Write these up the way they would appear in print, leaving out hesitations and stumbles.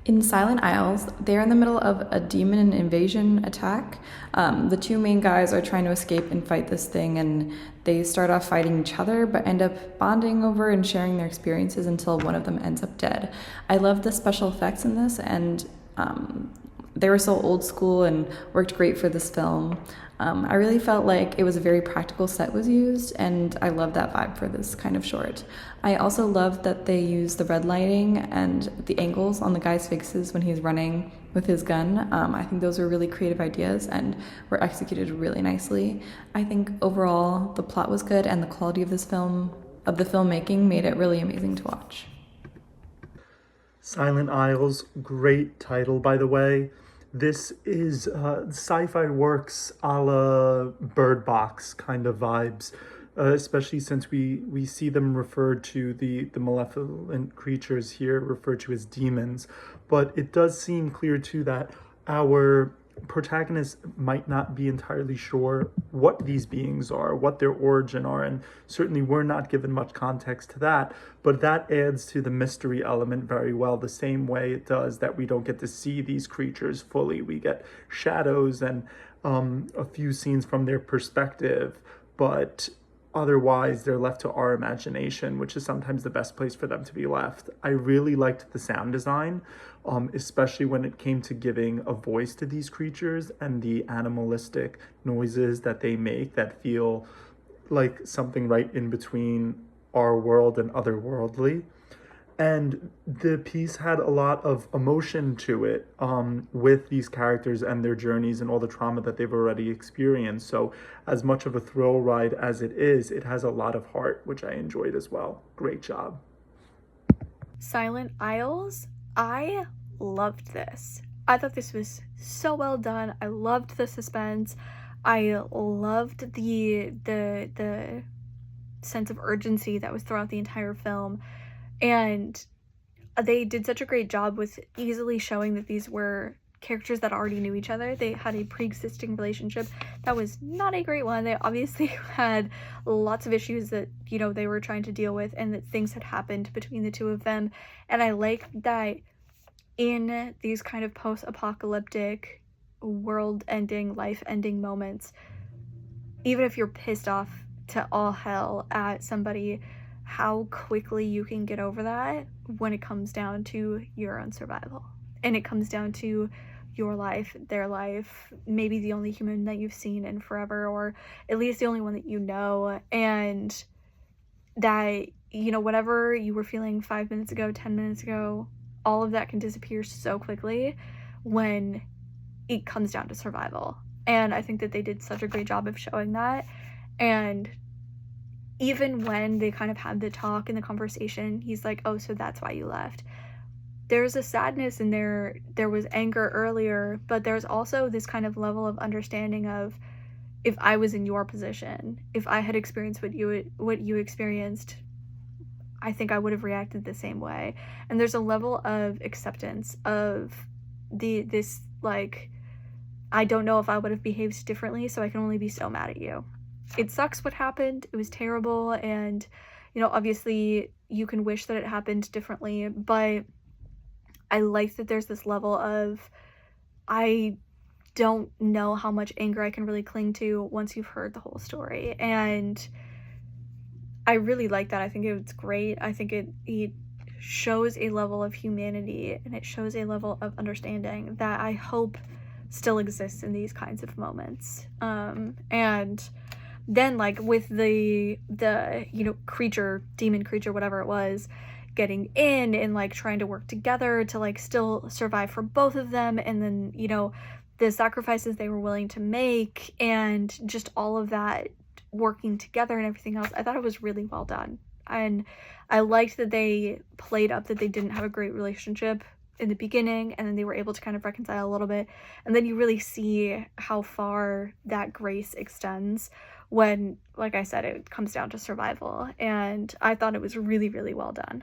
In Silent Isles, they're in the middle of a demon invasion attack. The two main guys are trying to escape and fight this thing, and they start off fighting each other, but end up bonding over and sharing their experiences until one of them ends up dead. I love the special effects in this, and they were so old school and worked great for this film. I really felt like it was a very practical set was used, and I love that vibe for this kind of short. I also loved that they used the red lighting and the angles on the guy's faces when he's running with his gun. I think those were really creative ideas and were executed really nicely. I think overall the plot was good, and the quality of this film, of the filmmaking, made it really amazing to watch. Silent Isles, great title, by the way. This is sci-fi works a la Bird Box kind of vibes, especially since we see them referred to, the malevolent creatures here referred to as demons. But it does seem clear too that our protagonist might not be entirely sure what these beings are, what their origin are, and certainly we're not given much context to that, but that adds to the mystery element very well, the same way it does that we don't get to see these creatures fully. We get shadows and a few scenes from their perspective, but otherwise they're left to our imagination, which is sometimes the best place for them to be left. I really liked the sound design, especially when it came to giving a voice to these creatures and the animalistic noises that they make that feel like something right in between our world and otherworldly. And the piece had a lot of emotion to it, with these characters and their journeys and all the trauma that they've already experienced. So as much of a thrill ride as it is, it has a lot of heart, which I enjoyed as well. Great job. Silent Isles, I loved this. I thought this was so well done. I loved the suspense. I loved the sense of urgency that was throughout the entire film. And they did such a great job with easily showing that these were characters that already knew each other. They had a pre-existing relationship that was not a great one. They obviously had lots of issues that, you know, they were trying to deal with, and that things had happened between the two of them. And I like that in these kind of post-apocalyptic, world-ending, life-ending moments, even if you're pissed off to all hell at somebody, how quickly you can get over that when it comes down to your own survival. And it comes down to your life, their life, maybe the only human that you've seen in forever, or at least the only one that you know. And that, you know, whatever you were feeling 5 minutes ago, 10 minutes ago, all of that can disappear so quickly when it comes down to survival. And I think that they did such a great job of showing that. And even when they kind of had the talk and the conversation, he's like, oh, so that's why you left. There's a sadness in there. There was anger earlier, but there's also this kind of level of understanding of, if I was in your position, if I had experienced what you experienced, I think I would have reacted the same way. And there's a level of acceptance of this, like, I don't know if I would have behaved differently, so I can only be so mad at you. It sucks what happened. It was terrible, and, you know, obviously you can wish that it happened differently, but I like that there's this level of, I don't know how much anger I can really cling to once you've heard the whole story. And I really like that. I think it's great. I think it shows a level of humanity, and it shows a level of understanding that I hope still exists in these kinds of moments. And then, like, with the you know, creature, demon creature, whatever it was, getting in and, like, trying to work together to, like, still survive for both of them, and then, you know, the sacrifices they were willing to make, and just all of that working together and everything else. I thought it was really well done. And I liked that they played up that they didn't have a great relationship in the beginning, and then they were able to kind of reconcile a little bit. And then you really see how far that grace extends when, like I said, it comes down to survival. And I thought it was really, really well done.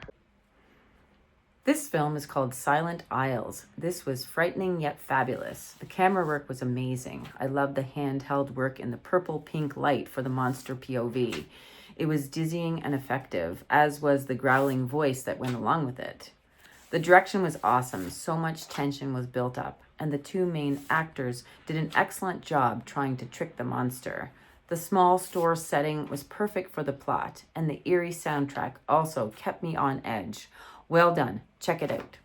This film is called Silent Isles. This was frightening yet fabulous. The camera work was amazing. I loved the handheld work in the purple-pink light for the monster POV. It was dizzying and effective, as was the growling voice that went along with it. The direction was awesome. So much tension was built up, and the two main actors did an excellent job trying to trick the monster. The small store setting was perfect for the plot, and the eerie soundtrack also kept me on edge. Well done. Check it out.